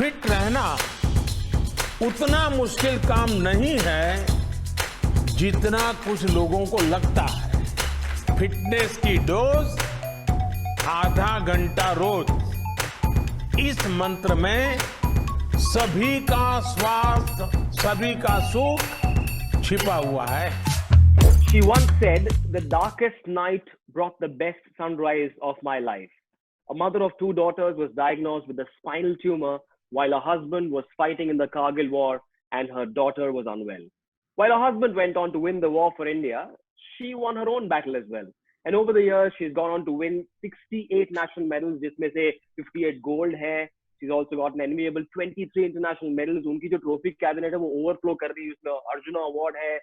Fit रहना उतना मुश्किल काम नहीं है जितना कुछ लोगों को लगता है। फिटनेस की डोज आधा घंटा रोज, इस मंत्र में सभी का स्वास्थ्य, सभी का सुख छिपा हुआ है। She once said, "The darkest night brought the best sunrise of my life." A mother of 2 daughters was diagnosed with a spinal tumor while her husband was fighting in the Kargil war and her daughter was unwell. While her husband went on to win the war for India, she won her own battle as well. And over the years, she's gone on to win 68 national medals, जिसमें से 58 gold है. She's also got an enviable 23 international medals. उनकी जो trophy cabinet है वो overflow कर रही है. उसमें Arjuna Award है,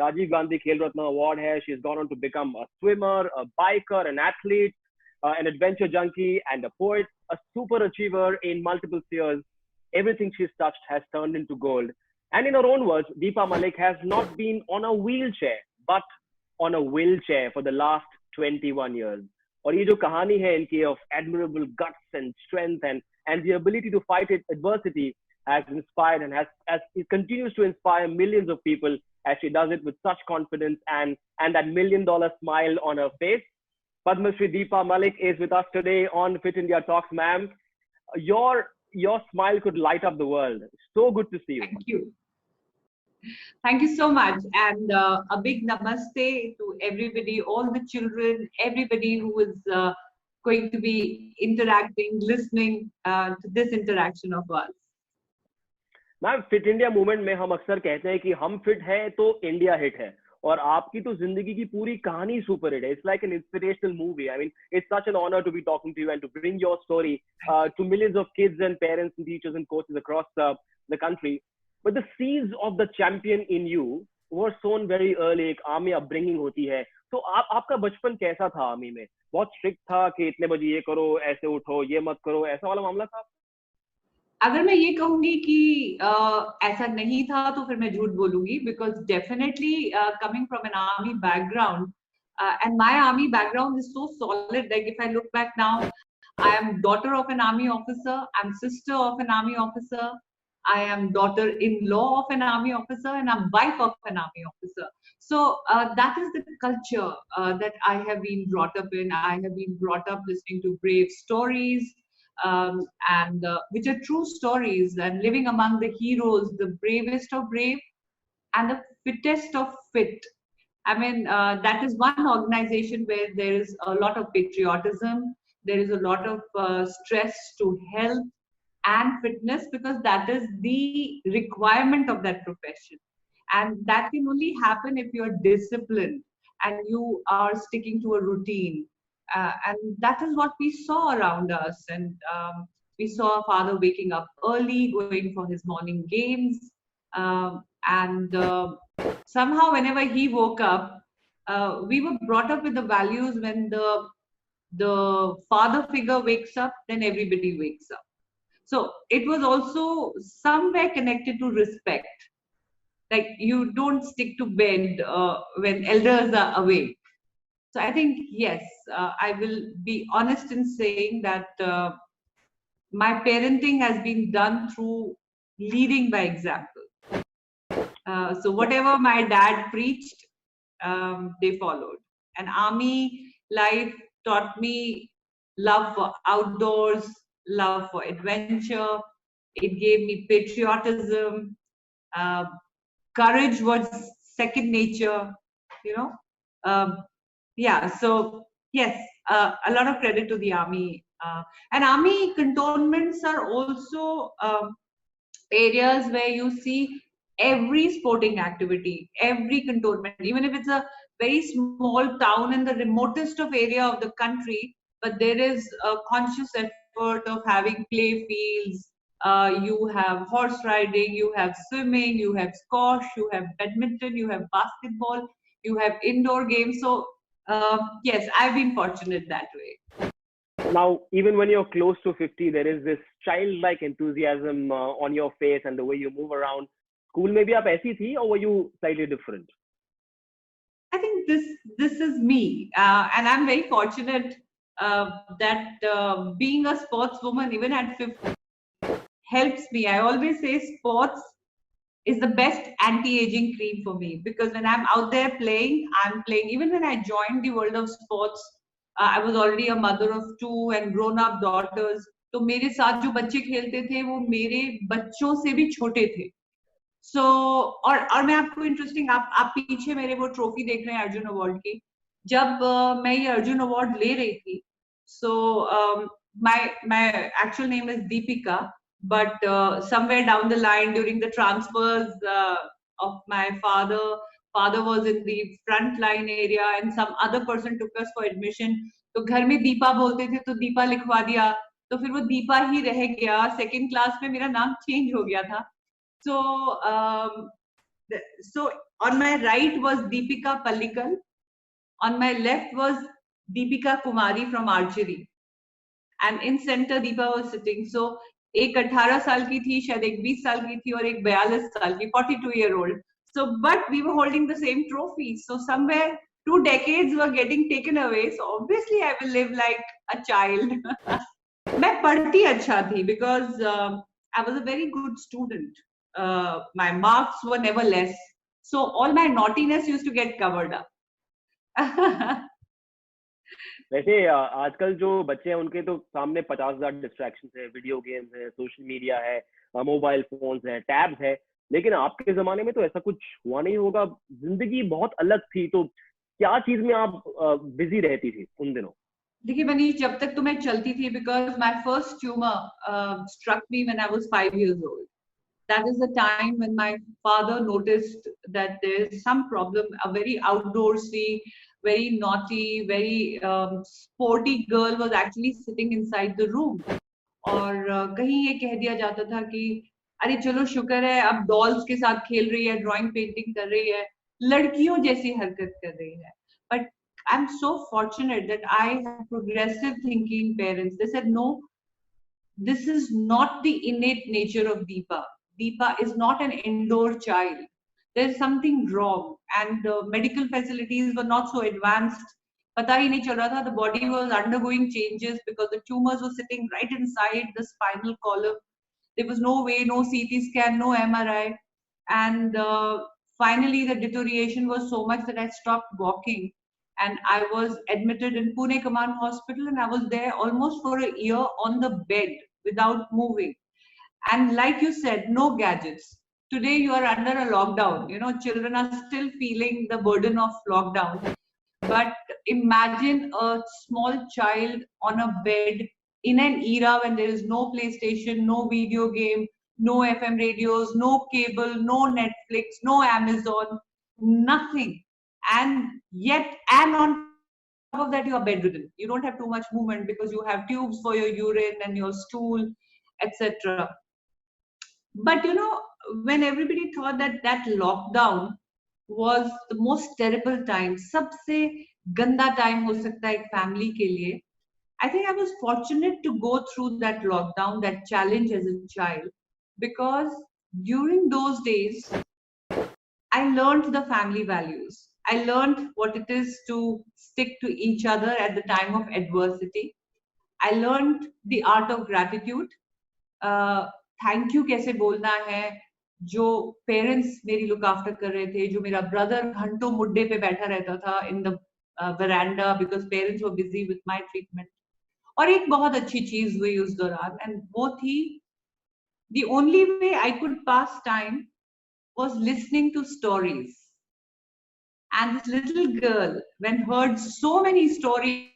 Rajiv Gandhi Khel Ratna Award hai. She's gone on to become a swimmer, a biker, an athlete, an adventure junkie, and a poet, a super achiever in multiple spheres. Everything she's touched has turned into gold. And in her own words, Deepa Malik has not been on a wheelchair, but on a wheelchair for the last 21 years. और ये जो कहानी है इनकी of admirable guts and strength and the ability to fight adversity has inspired and it continues to inspire millions of people as she does it with such confidence and that $1 million smile on her face. Padma Shri Deepa Malik is with us today on Fit India Talks, ma'am. Your smile could light up the world. So good to see you. Thank you. Thank you so much. And a big namaste to everybody, all the children, everybody who is going to be interacting, listening to this interaction of us. Ma'am, fit India movement में हम अक्सर कहते हैं कि हम fit हैं तो India hit है, और आपकी तो जिंदगी की पूरी कहानी सुपर हिट है. It's like an inspirational movie. I mean, it's such an honour to be talking to you and to bring your story to millions of kids and parents and teachers and coaches across the country. But the seeds of the champion in you were sown very early. एक army upbringing होती है, तो आपका बचपन कैसा था? Army में बहुत स्ट्रिक्ट था कि इतने बजे ये करो, ऐसे उठो, ये मत करो, ऐसा वाला मामला था? अगर मैं ये कहूंगी कि ऐसा नहीं था तो फिर मैं झूठ बोलूंगी, because definitely coming from an army background and my army background is so solid. Like if I look back now, I am daughter of an army officer, I am sister of an army officer, I am daughter-in-law of an army officer, and I'm wife of an army officer. So that is the culture that I have been brought up in. I have been brought up listening to brave stories, and which are true stories, and living among the heroes, the bravest of brave and the fittest of fit. I mean, that is one organization where there is a lot of patriotism, there is a lot of stress to health and fitness, because that is the requirement of that profession, and that can only happen if you're disciplined and you are sticking to a routine, and that is what we saw around us. And we saw our father waking up early, going for his morning games, and somehow whenever he woke up, we were brought up with the values: when the father figure wakes up, then everybody wakes up. So it was also somewhere connected to respect. Like, you don't stick to bed when elders are awake. So I think, yes, I will be honest in saying that my parenting has been done through leading by example. So whatever my dad preached, they followed. And army life taught me love for outdoors, love for adventure. It gave me patriotism. Courage was second nature, you know. Yeah, so yes, a lot of credit to the army. And army cantonments are also areas where you see every sporting activity, every cantonment, even if it's a very small town in the remotest of area of the country, but there is a conscious effort of having play fields. You have horse riding, you have swimming, you have squash, you have badminton, you have basketball, you have indoor games. So yes, I've been fortunate that way. Now, even when you're close to 50, there is this childlike enthusiasm on your face and the way you move around. School में भी आप ऐसी थी, or were you slightly different? I think this is me, and I'm very fortunate that being a sportswoman, even at 50, helps me. I always say sports is the best anti-aging cream for me, because when I'm out there playing, I'm playing. Even when I joined the world of sports, I was already a mother of 2 and grown-up daughters. तो मेरे साथ जो बच्चे खेलते थे वो मेरे बच्चों से भी छोटे थे. So और मैं आपको इंटरेस्टिंग, आप पीछे मेरे वो ट्रॉफी देख रहे हैं अर्जुन अवार्ड की. जब मैं ये अर्जुन अवार्ड ले रही थी, so my actual name is Deepika, but somewhere down the line during the transfers of my father was in the front line area and some other person took us for admission. तो घर में दीपा बोलते थे तो दीपा लिखवा दिया, तो फिर वो दीपा ही रह गया. सेकंड क्लास में मेरा नाम चेंज हो गया था. So on my right was Deepika Pallikal, on my left was Deepika Kumari from archery, and in center Deepa was sitting. So एक 18 साल की थी, शायद एक 20 साल की थी और एक 42 साल की, 42-year-old. So but we were holding the same trophy. So somewhere 2 decades were getting taken away. So obviously I will live like a child. मैं पढ़ती अच्छा थी because I was a very good student. My marks were never less. So all my naughtiness used to get covered up. वैसे आजकल जो बच्चे हैं उनके तो सामने 50,000 डिस्ट्रैक्शन है, वीडियो गेम्स है, सोशल मीडिया है, मोबाइल फोन्स है, टैब्स है. लेकिन आपके जमाने में तो ऐसा कुछ हुआ नहीं होगा. जिंदगी बहुत अलग थी. तो क्या चीज में आप बिजी रहती थी उन दिनों? देखिए मनीष, जब तक तो मैं चलती थी, because my first tumor struck me when I was 5 years old. That is the time when my father noticed that there is some problem. A very outdoorsy, very naughty, very sporty girl was actually sitting inside the room. और कहीं ये कह दिया जाता था कि अरे चलो शुक्र है अब डॉल्स के साथ खेल रही है, ड्राइंग पेंटिंग कर रही है, लड़कियों जैसी हरकत कर रही है. But I'm so fortunate that I have progressive thinking parents. They said, no, this is not the innate nature of Deepa. Deepa is not an indoor child. There's something wrong, and medical facilities were not so advanced. पता ही नहीं चल रहा था. The body was undergoing changes because the tumors were sitting right inside the spinal column. There was no way, no CT scan, no MRI, and finally the deterioration was so much that I stopped walking, and I was admitted in Pune Command Hospital, and I was there almost for a year on the bed without moving. And like you said, no gadgets. Today you are under a lockdown. You know, children are still feeling the burden of lockdown. But imagine a small child on a bed in an era when there is no PlayStation, no video game, no FM radios, no cable, no Netflix, no Amazon, nothing. And on top of that, you are bedridden. You don't have too much movement because you have tubes for your urine and your stool, etc. But you know, when everybody thought that that lockdown was the most terrible time, सबसे गंदा time हो सकता है एक family के लिए, I think I was fortunate to go through that lockdown, that challenge as a child, because during those days, I learned the family values. I learned what it is to stick to each other at the time of adversity. I learned the art of gratitude. Thank you कैसे बोलना है. जो parents मेरी look after कर रहे थे, जो मेरा ब्रदर घंटों मुड्डे पे बैठा रहता था in the veranda because parents were busy with my treatment. और एक बहुत अच्छी चीज हुई उस दौरान, एंड वो थी the only way I could pass time was listening to stories. And this little girl when heard so many stories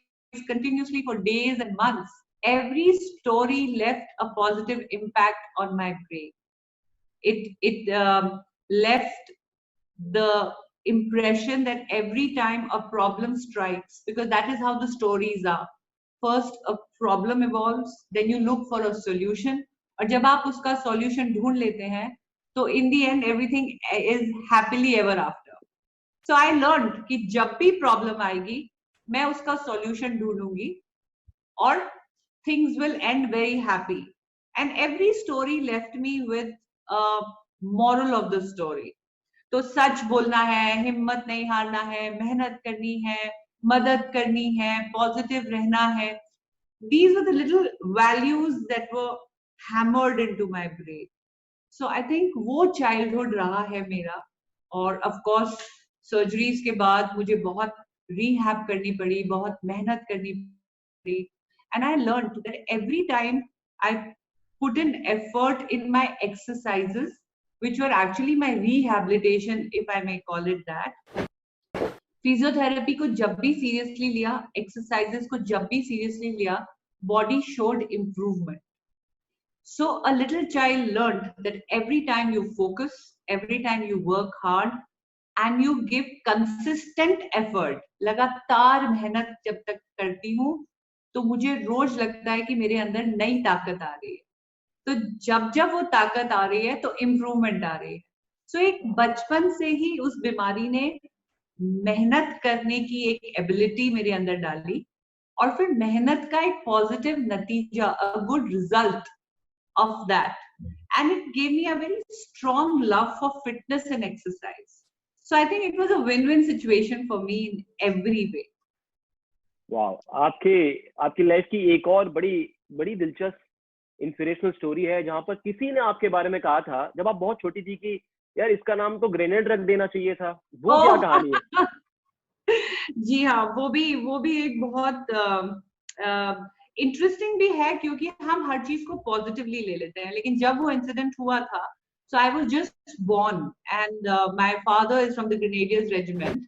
continuously for days and months, every story left a positive impact on my brain. It left the impression that every time a problem strikes, because that is how the stories are. First a problem evolves, then you look for a solution, और जब आप उसका solution ढूंढ लेते हैं तो in the end everything is happily ever after. So I learned कि जब भी problem आएगी मैं उसका solution ढूंढूंगी और things will end very happy. And every story left me with a moral of the story. तो सच बोलना है, हिम्मत नहीं हारना है, मेहनत करनी है, मदद करनी है, positive रहना है. These were the little values that were hammered into my brain. So I think वो childhood रहा है मेरा. और of course surgeries के बाद मुझे बहुत rehab करनी पड़ी, बहुत मेहनत करनी पड़ी. And I learned that every time I put in effort in my exercises, which were actually my rehabilitation, if I may call it that. Physiotherapy को जब भी सीरियसली लिया, एक्सरसाइजेस को जब भी सीरियसली लिया, body showed improvement. So a little child learned that every time you focus, every time you work hard, and you give consistent effort, लगातार मेहनत जब तक करती हूँ, तो मुझे रोज लगता है कि मेरे अंदर नई ताकत आ रही है. तो जब जब वो ताकत आ रही है, तो इम्प्रूवमेंट आ रही है. So एक बचपन से ही उस बीमारी ने मेहनत करने की एक एबिलिटी मेरे अंदर डाली, और फिर मेहनत का एक पॉजिटिव नतीजा, a good result of that, and it gave me a very strong love for fitness and exercise. So I think it was a win-win situation for me in every way. Wow, आपकी life की एक और बड़ी दिलचस्प inspirational story है, जहां पर किसी ने आपके बारे में कहा था जब आप बहुत छोटी थी कि यार इसका नाम तो ग्रेनेड रख देना चाहिए था. वो क्या कहानी है? जी हाँ, वो भी एक बहुत इंटरेस्टिंग भी है, क्योंकि हम हर चीज को पॉजिटिवली ले लेते हैं. लेकिन जब वो इंसिडेंट हुआ था, so I was just born, and my father is from the Grenadiers Regiment,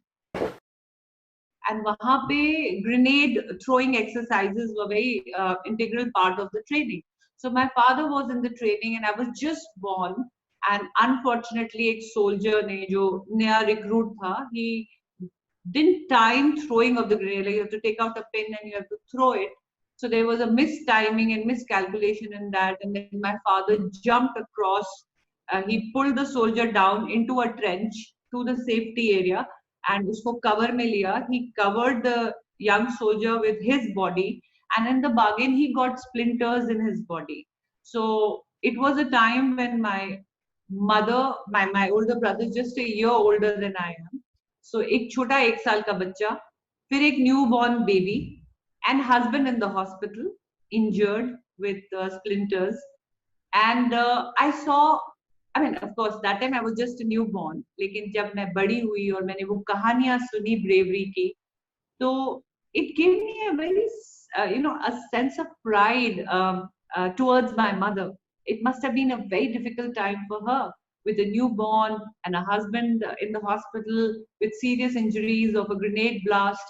and वहाँ पे grenade throwing exercises were very integral part of the training. So my father was in the training, and I was just born, and unfortunately एक soldier ने, जो नया recruit था, he didn't time throwing of the grenade. Like you have to take out a pin and you have to throw it. So there was a mistiming and miscalculation in that, and then my father jumped across. He pulled the soldier down into a trench to the safety area, and usko cover mein liya. He covered the young soldier with his body, and in the bargain he got splinters in his body. So it was a time when my mother, my older brother, just a year older than I am. So एक छोटा 1 साल का बच्चा, फिर एक newborn baby, and husband in the hospital, injured with splinters. And I saw, I mean, of course, that time I was just a newborn. लेकिन जब मैं बड़ी हुई और मैंने वो कहानियां सुनी bravery की, तो it gave me a very, a sense of pride towards my mother. It must have been a very difficult time for her, with a newborn and a husband in the hospital with serious injuries of a grenade blast,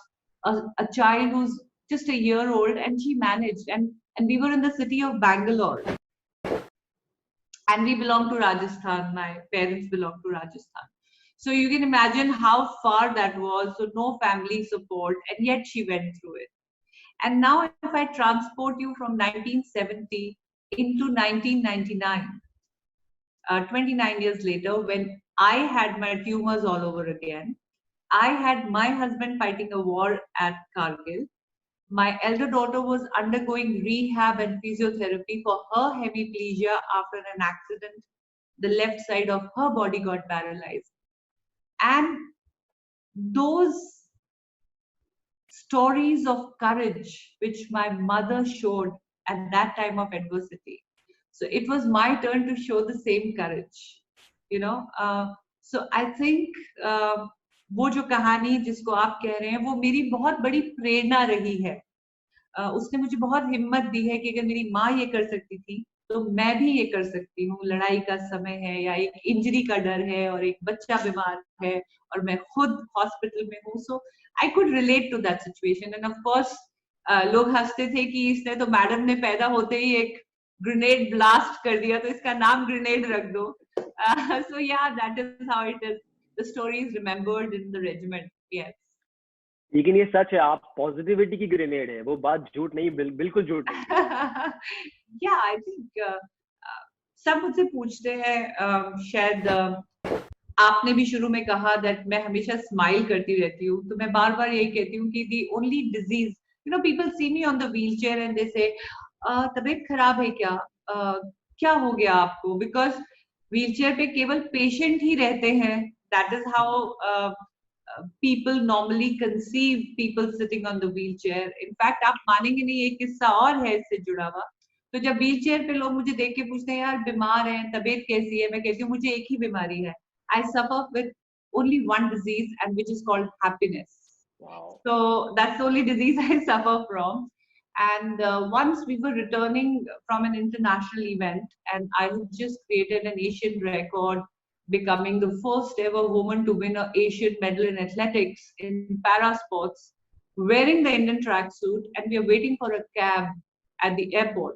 a child who's just a year old, and she managed. And we were in the city of Bangalore, and we belong to Rajasthan. My parents belong to Rajasthan. So you can imagine how far that was. So no family support, and yet she went through it. And now if I transport you from 1970 into 1999, 29 years later, when I had my tumors all over again, I had my husband fighting a war at Kargil. My elder daughter was undergoing rehab and physiotherapy for her hemiplegia after an accident. The left side of her body got paralyzed. And those stories of courage which my mother showed at that time of adversity. So it was my turn to show the same courage, So I think वो जो कहानी जिसको आप कह रहे हैं, वो मेरी बहुत बड़ी प्रेरणा रही है. उसने मुझे बहुत हिम्मत दी है कि अगर मेरी माँ ये कर सकती थी, तो मैं भी ये कर सकती हूँ. लड़ाई का समय है, या एक इंजरी का डर है, और एक बच्चा बीमार है, और मैं खुद हॉस्पिटल में हूँ. So I could relate to that situation. And of course, लोग हंसते थे कि इसने तो मैडम ने पैदा होते ही एक ग्रेनेड ब्लास्ट कर दिया, तो इसका नाम ग्रेनेड रख दो. So yeah, that is how it is. The story is remembered in the regiment. Yes. लेकिन ये सच है, आप पॉजिटिविटी की ग्रेनेड है, वो बात झूठ नहीं, बिल्कुल झूठ नहीं. Yeah, I think सब मुझसे पूछते हैं, शायद आपने भी शुरू में कहा that मैं हमेशा स्माइल करती रहती हूँ, तो मैं बार बार यही कहती हूँ कि the only disease, people see me on the wheelchair and they say, तबीयत खराब है क्या, क्या हो गया आपको? Because व्हीलचेयर पे केवल पेशेंट ही रहते हैं. That is how people normally conceive people sitting on the wheelchair. In fact, आप मानेंगे नहीं, एक किस्सा और है इससे जुड़ा हुआ. तो जब व्हील चेयर पे लोग मुझे देख के पूछते हैं यार बीमार हैं, तबीयत कैसी है, मैं कहती हूँ मुझे एक ही बीमारी है, आई सफर with only one disease and which is called happiness. Wow. So that's the only disease I suffer from. And once we were returning from an international event and I had just created an Asian record, becoming the first ever woman to win an Asian medal in athletics in para sports, wearing the Indian tracksuit, and we are waiting for a cab at the airport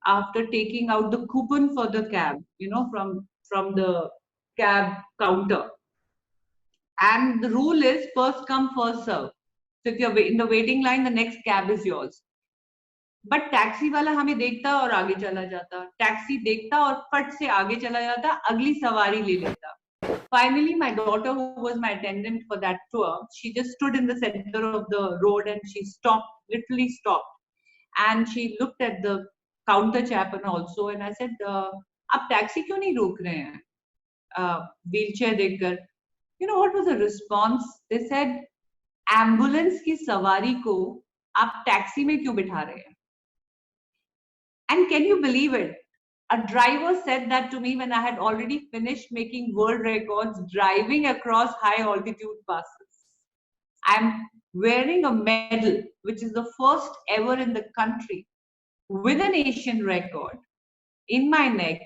after taking out the coupon for the cab, from the cab counter. And the rule is first come, first serve. So if you're in the waiting line, the next cab is yours. But taxi वाला हमें देखता और आगे चला जाता, taxi देखता और फट से आगे चला जाता, अगली सवारी ले लेता. Finally, my daughter, who was my attendant for that tour, she just stood in the center of the road and she stopped, literally stopped. And she looked at the counter chaplain also and I said, आप taxi क्यों नहीं रोक रहे हैं wheelchair देखकर? You know what was the response? They said, ambulance की सवारी को आप टैक्सी में क्यों बिठा रहे हैं? And can you believe it? A driver said that to me when I had already finished making world records driving across high altitude passes. I'm wearing a medal, which is the first ever in the country, with an Asian record in my neck,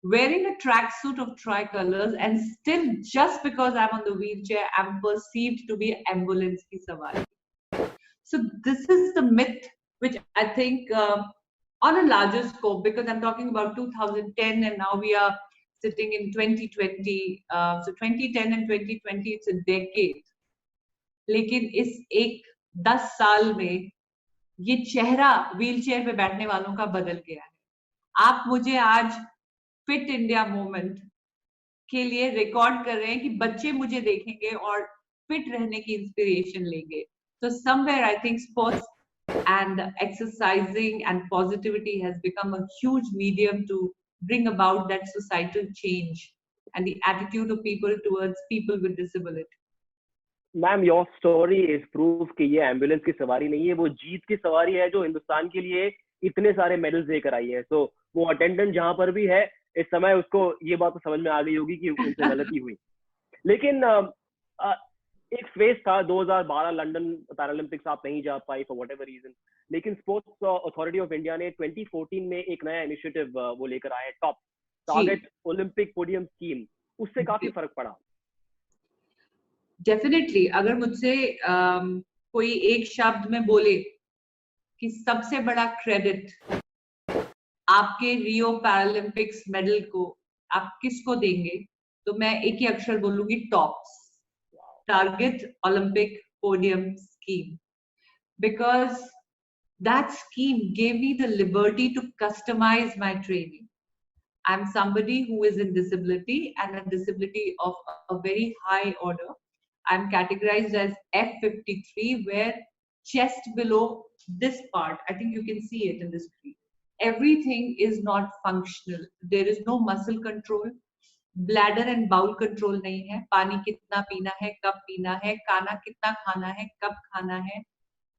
wearing a tracksuit of tricolors, and still, just because I'm on the wheelchair, I'm perceived to be ambulance ki sawari. So this is the myth, which I think on a larger scope, because I'm talking about 2010 and now we are sitting in 2020. So 2010 and 2020, it's a decade. लेकिन इस 10 साल में ये चेहरा wheelchair पे बैठने वालों का बदल गया है. आप मुझे आज फिट इंडिया मूवमेंट के लिए रिकॉर्ड कर रहे हैं कि बच्चे मुझे देखेंगे और फिट रहने की इंस्पिरेशन लेंगे. So somewhere I think sports and exercising and positivity has become a huge medium to bring about that societal change and the attitude of people towards people with disability. Ma'am, your story is proof कि ये ambulance की सवारी नहीं है, वो जीत की सवारी है जो हिंदुस्तान के लिए इतने सारे मेडल्स लेकर आई है. तो वो अटेंडेंट जहां पर भी है इस समय उसको ये बात तो समझ में आ गई होगी कि उनसे गलती हुई. लेकिन एक फेज था 2012 लंदन पैरालंपिक्स आप नहीं जा पाई फॉर व्हाटएवर रीजन, लेकिन स्पोर्ट्स अथॉरिटी ऑफ इंडिया ने 2014 में एक नया इनिशिएटिव वो लेकर आए, top target Olympic podium scheme. उससे काफी फर्क पड़ा. डेफिनेटली अगर मुझसे कोई एक शब्द में बोले कि सबसे बड़ा क्रेडिट आपके रियो पैरालंपिक्स मेडल को आप किसको देंगे, तो मैं एक ही अक्षर बोलूंगी, tops. Target Olympic Podium Scheme, because that scheme gave me the liberty to customize my training. I'm somebody who is in disability and a disability of a very high order. I'm categorized as F53, where chest below this part, I think you can see it in the screen, everything is not functional. There is no muscle control. Bladder and bowel control नहीं है, पानी कितना पीना है, कब पीना है, खाना कितना खाना है, कब खाना है,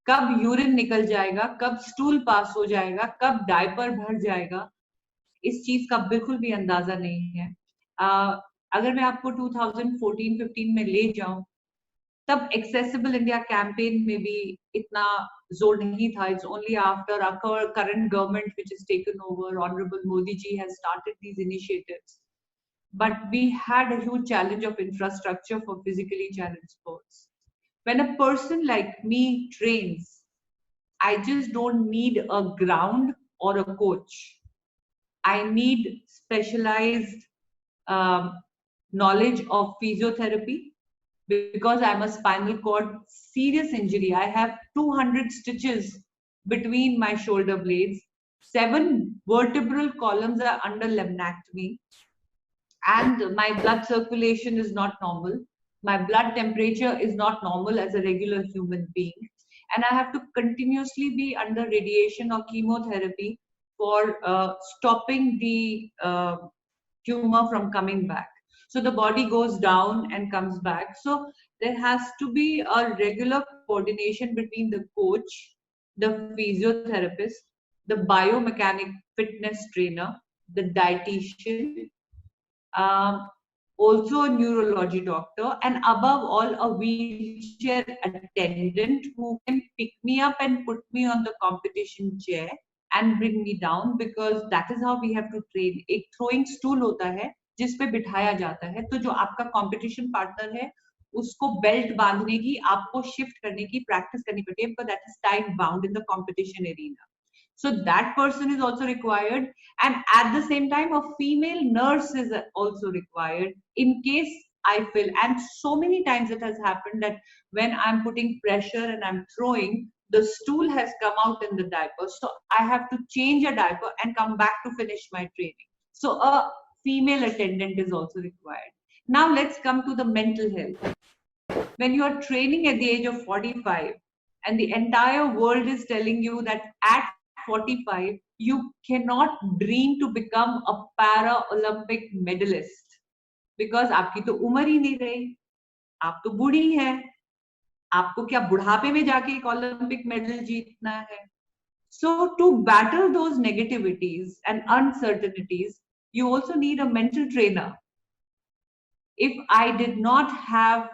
कब यूरिन निकल जाएगा, कब स्टूल पास हो जाएगा, कब डायपर भर जाएगा, इस चीज का बिल्कुल भी अंदाजा नहीं है. अगर मैं आपको 2014-15 में ले जाऊं, तब एक्सेसिबल इंडिया कैंपेन में भी इतना जोर नहीं था. It's only after our current government which is taken over, honourable Modi ji has started these initiatives. But we had a huge challenge of infrastructure for physically challenged sports. When a person like me trains, I just don't need a ground or a coach. I need specialized knowledge of physiotherapy, because I'm a spinal cord serious injury. I have 200 stitches between my shoulder blades. 7 vertebral columns are under laminectomy. And my blood circulation is not normal. My blood temperature is not normal as a regular human being. And I have to continuously be under radiation or chemotherapy for stopping the tumor from coming back. So the body goes down and comes back. So there has to be a regular coordination between the coach, the physiotherapist, the biomechanic fitness trainer, the dietitian, um, also a neurology doctor, and above all, a wheelchair attendant who can pick me up and put me on the competition chair and bring me down, because that is how we have to train. एक throwing stool होता है जिस पे बिठाया जाता है, तो जो आपका competition partner है उसको बेल्ट बांधने की, आपको शिफ्ट करने की प्रैक्टिस करनी पड़ती है, because that is time bound in the competition arena. So that person is also required, and at the same time a female nurse is also required in case I feel, and so many times it has happened that when I'm putting pressure and I'm throwing, the stool has come out in the diaper, so I have to change a diaper and come back to finish my training. So a female attendant is also required. Now let's come to the mental health. When you are training at the age of 45 and the entire world is telling you that at 45 you cannot dream to become a para-Olympic medalist, because आपकी तो उम्र ही नहीं रही, आप तो बूढ़ी हैं, आपको क्या बुढ़ापे में जाके एक ओलंपिक मेडल जीतना है? So to battle those negativities and uncertainties, you also need a mental trainer. If I did not have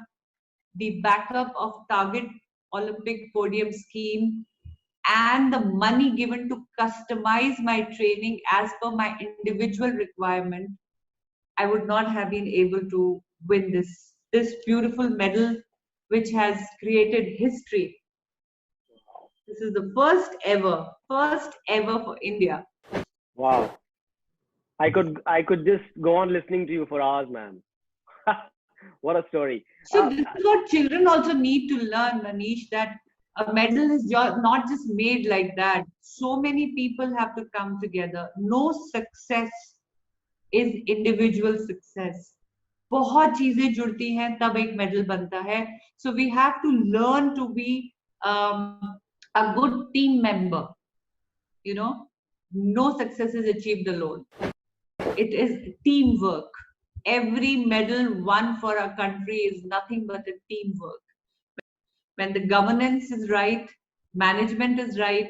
the backup of Target Olympic Podium Scheme and the money given to customize my training as per my individual requirement, I would not have been able to win this beautiful medal, which has created history. This is the first ever for India. Wow. I could just go on listening to you for hours, ma'am. What a story. So this is what children also need to learn, Manish, that a medal is not just made like that. So many people have to come together. No success is individual success. बहुत चीजें जुड़ती हैं तब एक medal बनता है. So we have to learn to be a good team member. You know, no success is achieved alone. It is teamwork. Every medal won for our country is nothing but a teamwork. When the governance is right, management is right,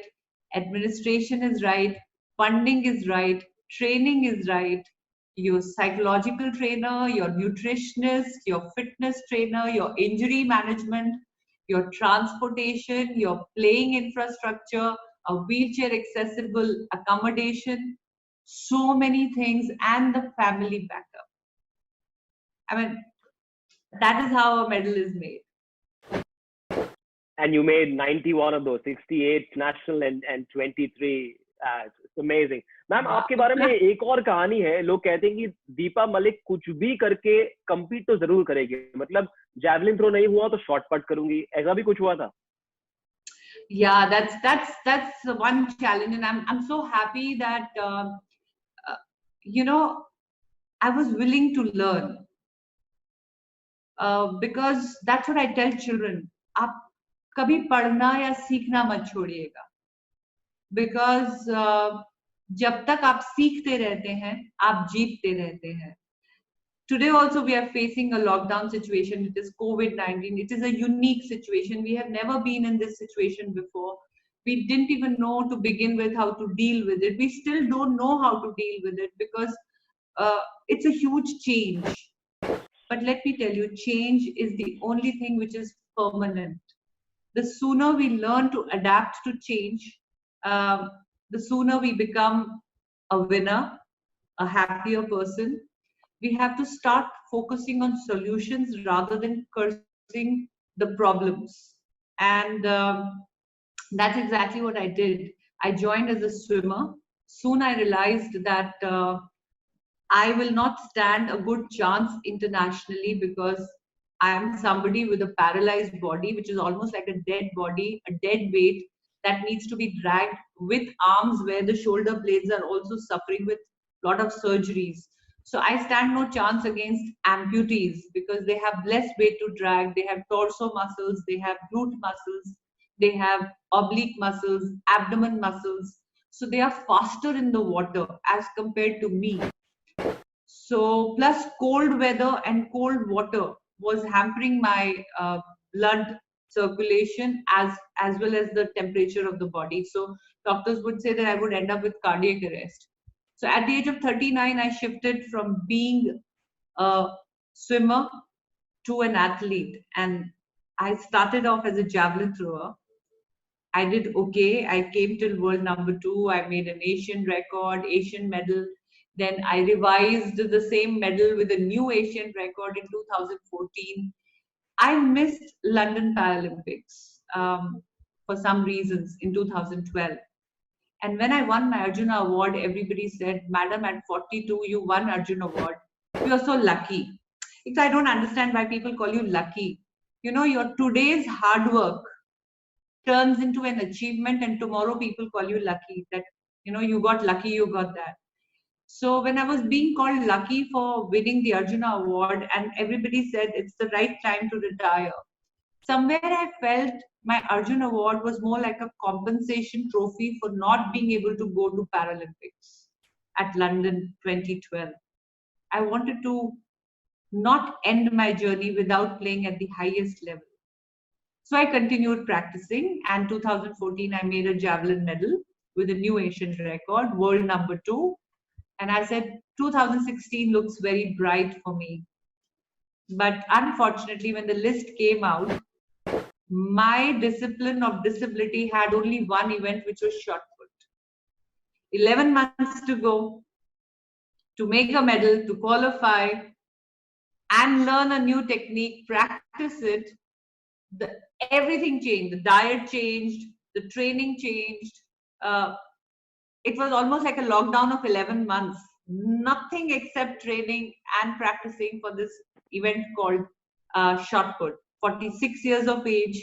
administration is right, funding is right, training is right, your psychological trainer, your nutritionist, your fitness trainer, your injury management, your transportation, your playing infrastructure, a wheelchair accessible accommodation, so many things, and the family backup. I mean, that is how a medal is made. And you made 91 of those, 68 national and 23. It's amazing. Ma'am आपके बारे में एक और कहानी है. लोग कहते हैं कि दीपा मलिक कुछ भी करके compete तो जरूर करेगी. मतलब javelin throw नहीं हुआ तो short put करूंगी. ऐसा भी कुछ हुआ था? Yeah, that's one challenge, and I'm so happy that you know, I was willing to learn, because that's what I tell children. आप कभी पढ़ना या सीखना मत छोड़िएगा, because जब तक आप सीखते रहते हैं आप जीतते रहते हैं. Today also we are facing a lockdown situation. It is COVID-19. It is a unique situation. We have never been in this situation before. We didn't even know to begin with how to deal with it. We still don't know how to deal with it, because it's a huge change. But let me tell you, change is the only thing which is permanent. The sooner we learn to adapt to change, the sooner we become a winner, a happier person. We have to start focusing on solutions rather than cursing the problems. And that's exactly what I did. I joined as a swimmer. Soon I realized that I will not stand a good chance internationally, because I am somebody with a paralyzed body, which is almost like a dead body, a dead weight that needs to be dragged, with arms where the shoulder blades are also suffering with a lot of surgeries. So I stand no chance against amputees, because they have less weight to drag. They have torso muscles, they have glute muscles, they have oblique muscles, abdomen muscles. So they are faster in the water as compared to me. So plus cold weather and cold water was hampering my blood circulation as well as the temperature of the body. So doctors would say that I would end up with cardiac arrest. So at the age of 39, I shifted from being a swimmer to an athlete, and I started off as a javelin thrower. I did okay. I came till world number 2. I made an Asian record, Asian medal. Then I revised the same medal with a new Asian record in 2014. I missed London Paralympics for some reasons in 2012. And when I won my Arjuna Award, everybody said, "Madam, at 42, you won Arjuna Award. You are so lucky." I don't understand why people call you lucky. You know, your today's hard work turns into an achievement, and tomorrow people call you lucky. That, you know, you got lucky, you got that. So when I was being called lucky for winning the Arjuna Award, and everybody said it's the right time to retire, somewhere I felt my Arjuna Award was more like a compensation trophy for not being able to go to Paralympics at London 2012. I wanted to not end my journey without playing at the highest level. So I continued practicing, and 2014 I made a javelin medal with a new Asian record, world number 2. And I said, 2016 looks very bright for me. But unfortunately, when the list came out, my discipline of disability had only one event, which was shot put. 11 months to go to make a medal, to qualify and learn a new technique, practice it. Everything changed. The diet changed, the training changed. It was almost like a lockdown of 11 months. Nothing except training and practicing for this event called shot put. 46 years of age.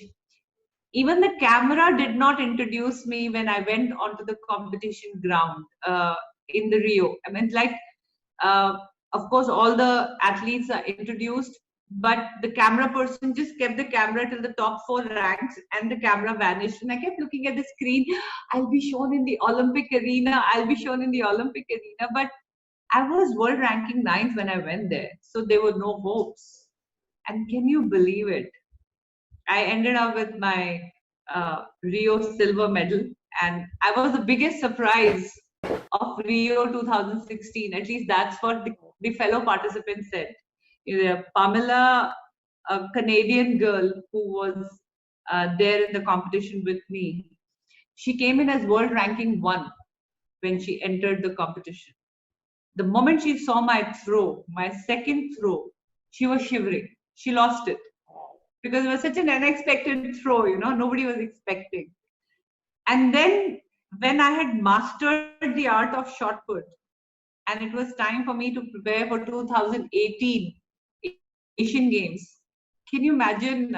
Even the camera did not introduce me when I went onto the competition ground in the Rio. I mean, like, of course, all the athletes are introduced, but the camera person just kept the camera till the top 4 ranks, and the camera vanished. And I kept looking at the screen. I'll be shown in the Olympic arena. I'll be shown in the Olympic arena. But I was world ranking 9th when I went there. So there were no hopes. And can you believe it? I ended up with my Rio silver medal. And I was the biggest surprise of Rio 2016. At least that's what the fellow participants said. Pamela, a Canadian girl who was there in the competition with me, she came in as world ranking 1 when she entered the competition. The moment she saw my throw, my second throw, she was shivering. She lost it because it was such an unexpected throw, you know, nobody was expecting. And then when I had mastered the art of shot put, and it was time for me to prepare for 2018 Asian Games, can you imagine?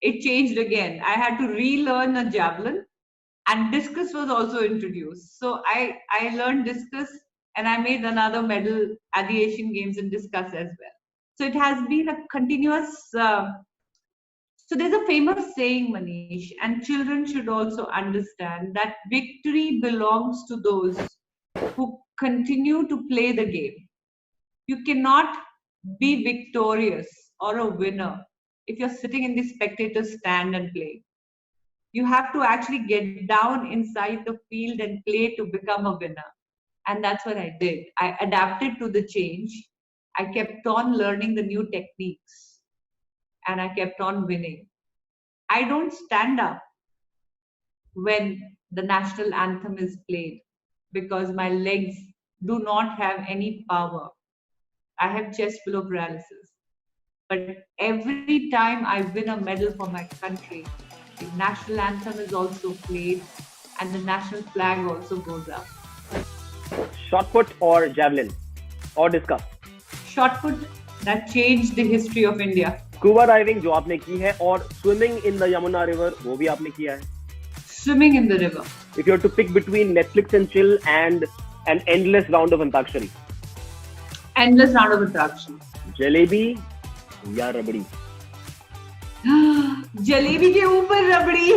It changed again. I had to relearn a javelin, and discus was also introduced. So I learned discus, and I made another medal at the Asian Games in discus as well. So it has been a continuous. So there's a famous saying, Manish, and children should also understand that victory belongs to those who continue to play the game. You cannot be victorious or a winner if you're sitting in the spectator stand and play. You have to actually get down inside the field and play to become a winner. And that's what I did. I adapted to the change. I kept on learning the new techniques, and I kept on winning. I don't stand up when the national anthem is played because my legs do not have any power. I have chest below paralysis. But every time I win a medal for my country, the national anthem is also played and the national flag also goes up. Shot put or javelin or discus? Shot put, that changed the history of India. Scuba diving जो आपने की है और swimming in the Yamuna river वो भी आपने किया है. Swimming in the river. If you have to pick between Netflix and chill and an endless round of Antakshari. Endless round of Antakshari. Jalebi या रबड़ी? जलेबी के ऊपर रबड़ी.